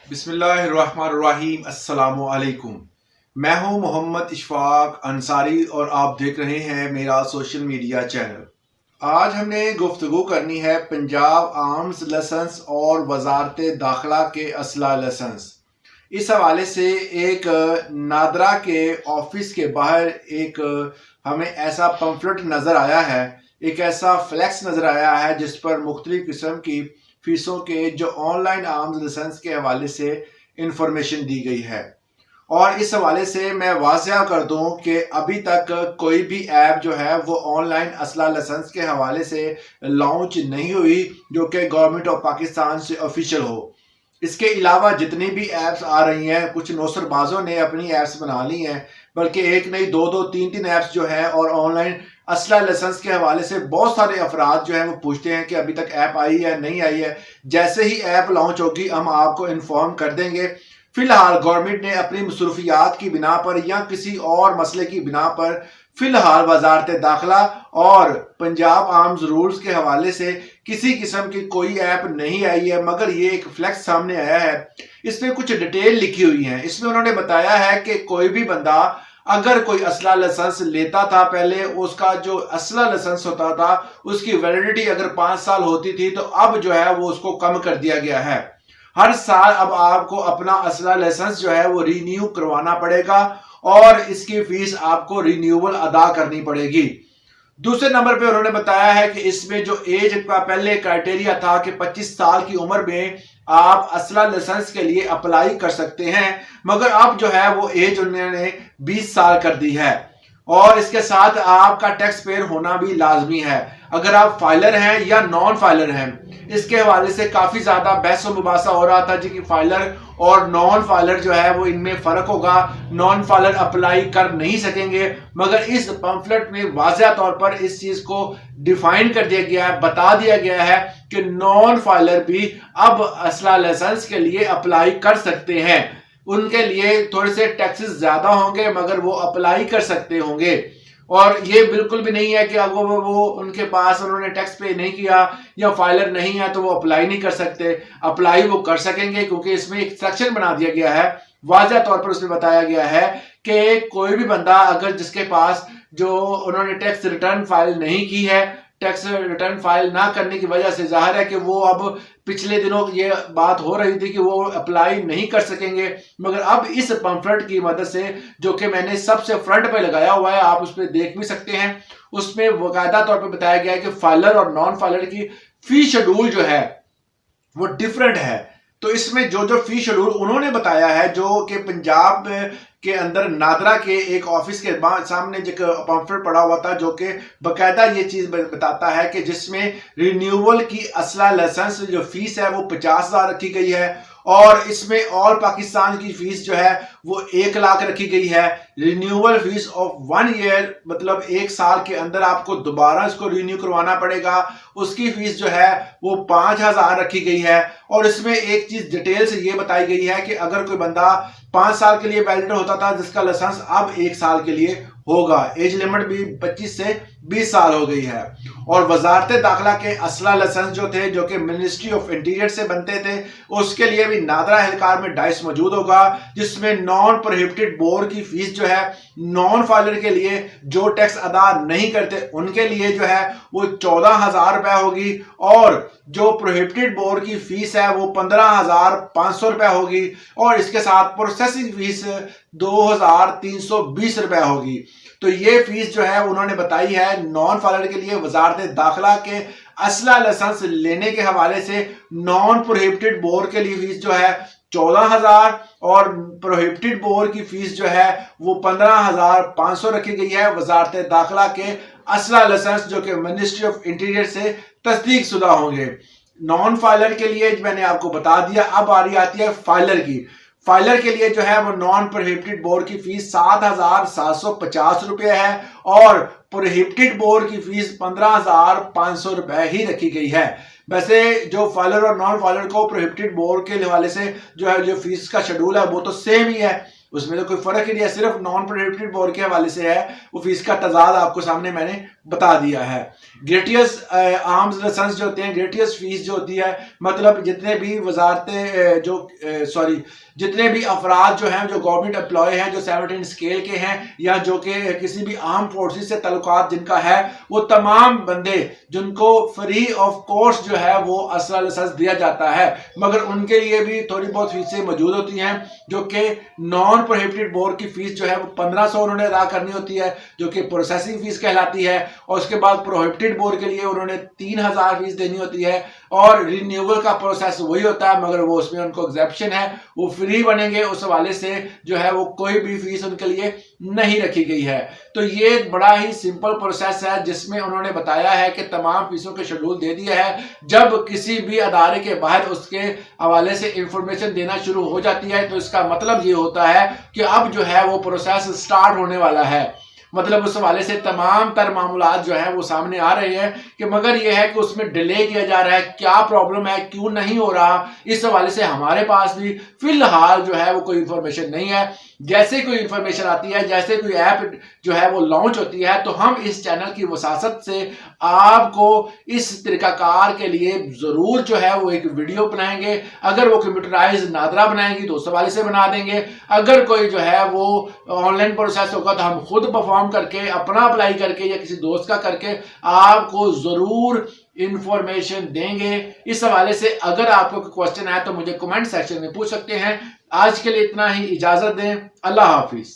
बिस्मिल्लाहिर्रहमानिर्रहीम अस्सलामुअलैकुम। मैं हूं मोहम्मद इशफाक अंसारी और आप देख रहे हैं मेरा सोशल मीडिया चैनल। आज हमने गुफ्तगू करनी है पंजाब आर्म्स लाइसेंस और वजारत दाखिला के असला लाइसेंस। इस हवाले से एक नादरा के ऑफिस के बाहर एक हमें ऐसा पम्फलेट नज़र आया है, एक ऐसा फ्लैक्स नज़र आया है जिस पर मुख्तलिफ किस्म की फीसों के जो ऑनलाइन आर्म्स लाइसेंस के हवाले से इंफॉर्मेशन दी गई है। और इस हवाले से मैं वाज़ह कर दूं कि अभी तक कोई भी ऐप जो है वो ऑनलाइन असला लाइसेंस के हवाले से लॉन्च नहीं हुई जो कि गवर्नमेंट ऑफ पाकिस्तान से ऑफिशियल हो। इसके अलावा जितनी भी ऐप्स आ रही हैं, कुछ नौसरबाजों ने अपनी ऐप्स बना ली हैं, बल्कि एक नहीं दो दो तीन तीन ऐप्स जो है, और ऑनलाइन असला लाइसेंस के हवाले से बहुत सारे अफराद जो है वो पूछते हैं कि अभी तक ऐप आई है नहीं आई है। जैसे ही ऐप लॉन्च होगी हम आपको इन्फॉर्म कर देंगे। फिलहाल गवर्नमेंट ने अपनी मसरूफियात की बिना पर या किसी और मसले की बिना पर फिलहाल वजारत दाखिला और पंजाब आर्म्स रूल्स के हवाले से किसी किस्म की कोई ऐप नहीं आई है, मगर ये एक फ्लैक्स सामने आया है। इसमें कुछ डिटेल लिखी हुई है। इसमें उन्होंने बताया है कि कोई भी बंदा अगर कोई असला लाइसेंस लेता था, पहले उसका जो असला लाइसेंस होता था उसकी वैलिडिटी अगर 5 साल होती थी, तो अब जो है वो उसको कम कर दिया गया है। हर साल अब आपको अपना असला लाइसेंस जो है वो रिन्यू करवाना पड़ेगा और इसकी फीस आपको रिन्यूअल अदा करनी पड़ेगी। दूसरे नंबर पे उन्होंने बताया है कि इसमें जो एज का पहले क्राइटेरिया था कि 25 साल की उम्र में आप असला लाइसेंस के लिए अप्लाई कर सकते हैं, मगर अब जो है वो एज उन्होंने 20 साल कर दी है। और इसके साथ आपका टैक्स पेयर होना भी लाजमी है, अगर आप फाइलर हैं या नॉन फाइलर हैं। इसके हवाले से काफी ज्यादा बहस और मुबासा हो रहा था जी कि फाइलर और नॉन फाइलर जो है वो इनमें फर्क होगा, नॉन फाइलर अप्लाई कर नहीं सकेंगे, मगर इस पम्फलेट में वाज़ह तौर पर इस चीज को डिफाइन कर दिया गया है, बता दिया गया है कि नॉन फाइलर भी अब असला लाइसेंस के लिए अप्लाई कर सकते हैं। उनके लिए थोड़े से टैक्सेस ज्यादा होंगे मगर वो अप्लाई कर सकते होंगे। और ये बिल्कुल भी नहीं है कि अगर वो उनके पास उन्होंने टैक्स पे नहीं किया या फाइलर नहीं है तो वो अप्लाई नहीं कर सकते। अप्लाई वो कर सकेंगे, क्योंकि इसमें एक सेक्शन बना दिया गया है, वाज़ह तौर पर उसमें बताया गया है कि कोई भी बंदा अगर जिसके पास जो उन्होंने टैक्स रिटर्न फाइल नहीं की है, टैक्स रिटर्न फाइल ना करने की वजह से जाहिर है कि वो अब पिछले दिनों ये बात हो रही थी कि वो अप्लाई नहीं कर सकेंगे, मगर अब इस पम्फलेट की मदद से जो कि मैंने सबसे फ्रंट पे लगाया हुआ है, आप उस पर देख भी सकते हैं, उसमें बाकायदा तौर पे बताया गया है कि फाइलर और नॉन फाइलर की फी शेड्यूल जो है वो डिफरेंट है। तो इसमें जो जो फी शेड्यूल उन्होंने बताया है, जो कि पंजाब के अंदर नादरा के एक ऑफिस के सामने जो पम्फलेट पड़ा हुआ था, जो कि बकायदा ये चीज बताता है कि जिसमें रिन्यूअल की असला लाइसेंस जो फीस है वो 50,000 रखी गई है, और इसमें ऑल पाकिस्तान की फीस जो है वो 1 लाख रखी गई है। रिन्यूअल फीस ऑफ 1 ईयर, मतलब 1 साल के अंदर आपको दोबारा इसको रिन्यू करवाना पड़ेगा, उसकी फीस जो है वो 5,000 रखी गई है। और इसमें एक चीज डिटेल से ये बताई गई है कि अगर कोई बंदा 5 साल के लिए वैलिड होता था जिसका लाइसेंस अब 1 साल के लिए होगा, एज लिमिट भी 25 से 20 साल हो गई है। और वजारत दाखिला के असला लाइसेंस जो थे, जो कि मिनिस्ट्री ऑफ इंटीरियर से बनते थे, उसके लिए भी नादरा एहलकार में डाइस मौजूद होगा, जिसमें नॉन प्रोहिबिटेड बोर की फीस जो है नॉन फाइलर के लिए जो टैक्स अदा नहीं करते उनके लिए जो है वो 14,000 रुपए होगी, और जो प्रोहिबिटेड बोर की फीस है वो 15,500 रुपए होगी, और इसके साथ प्रोसेसिंग फीस 2,320 रुपए होगी। तो ये फीस जो है उन्होंने बताई है नॉन फाइलर के लिए। वजारत दाखिला के असला लाइसेंस लेने के हवाले से नॉन प्रोहिबिटेड बोर के लिए फीस जो है 14,000 और प्रोहिबिटेड बोर की फीस जो है वो 15,500 रखी गई है। वजारत दाखिला के असला लाइसेंस जो कि मिनिस्ट्री ऑफ इंटीरियर से तस्दीक शुदा होंगे। नॉन फाइलर के लिए मैंने आपको बता दिया। अब आती है फाइलर की। फाइलर के लिए जो है वो नॉन प्रोहिबिटेड बोर की फीस 7,750 रुपए है, और प्रोहिबिटेड बोर की फीस 15,500 रुपए ही रखी गई है। वैसे जो फाइलर और नॉन फाइलर को प्रोहिबिटेड बोर के हवाले से जो है जो फीस का शेड्यूल है वो तो सेम ही है, उसमें तो कोई फर्क ही नहीं है, सिर्फ नॉन प्रोहिबिटेड बोर्ड के हवाले से है, वो फीस का तजाद आपको सामने मैंने बता दिया है। ग्रेटियस आर्म्स लाइसेंस जो होते हैं, ग्रेटियस फीस जो होती है, मतलब जितने भी वजारतें जितने भी अफराद जो हैं, जो गवर्नमेंट एम्प्लॉय हैं, जो 17 स्केल के हैं या जो कि किसी भी आर्म फोर्सेस से ताल्लुकात जिनका है, वो तमाम बंदे जिनको फ्री ऑफ कॉस्ट जो है वो असला लाइसेंस दिया जाता है, मगर उनके लिए भी थोड़ी बहुत फीसें मौजूद होती हैं, जो कि नॉन प्रोहिबिटेड बोर्ड की फीस जो है वो 1500 उन्होंने अदा करनी होती है, जो कि प्रोसेसिंग फीस कहलाती है, और उसके बाद प्रोहिबिटेड बोर्ड के लिए उन्होंने 3000 फीस देनी होती है, और रिन्यूअल का प्रोसेस वही होता है, मगर वो उसमें उनको एग्जेप्शन है, वो फ्री बनेंगे, उस हवाले से जो है वो कोई भी फीस उनके लिए नहीं रखी गई है। तो ये बड़ा ही सिंपल प्रोसेस है जिसमें उन्होंने बताया है कि तमाम फीसों के शेड्यूल दे दिए है। जब किसी भी अदारे के बाहर उसके हवाले से इंफॉर्मेशन देना शुरू हो जाती है तो इसका मतलब ये होता है कि अब जो है वो प्रोसेस स्टार्ट होने वाला है। मतलब उस हवाले से तमाम तर मामलात जो है वो सामने आ रहे हैं कि मगर यह है कि उसमें डिले किया जा रहा है, क्या प्रॉब्लम है, क्यों नहीं हो रहा, इस हवाले से हमारे पास भी फिलहाल जो है वो कोई इंफॉर्मेशन नहीं है। जैसे कोई इंफॉर्मेशन आती है, जैसे कोई ऐप जो है वो लॉन्च होती है, तो हम इस चैनल की वसासत से आपको इस तरीकाकार के लिए जरूर जो है वो एक वीडियो बनाएंगे। अगर वो कंप्यूटराइज नादरा बनाएंगी तो उस हवाले से बना देंगे, अगर कोई जो है वो ऑनलाइन प्रोसेस होगा तो हम खुद परफॉर्म करके, अपना अप्लाई करके या किसी दोस्त का करके आपको जरूर इंफॉर्मेशन देंगे। इस हवाले से अगर आपको कोई क्वेश्चन है तो मुझे कमेंट सेक्शन में पूछ सकते हैं। आज के लिए इतना ही, इजाजत दें, अल्लाह हाफिज।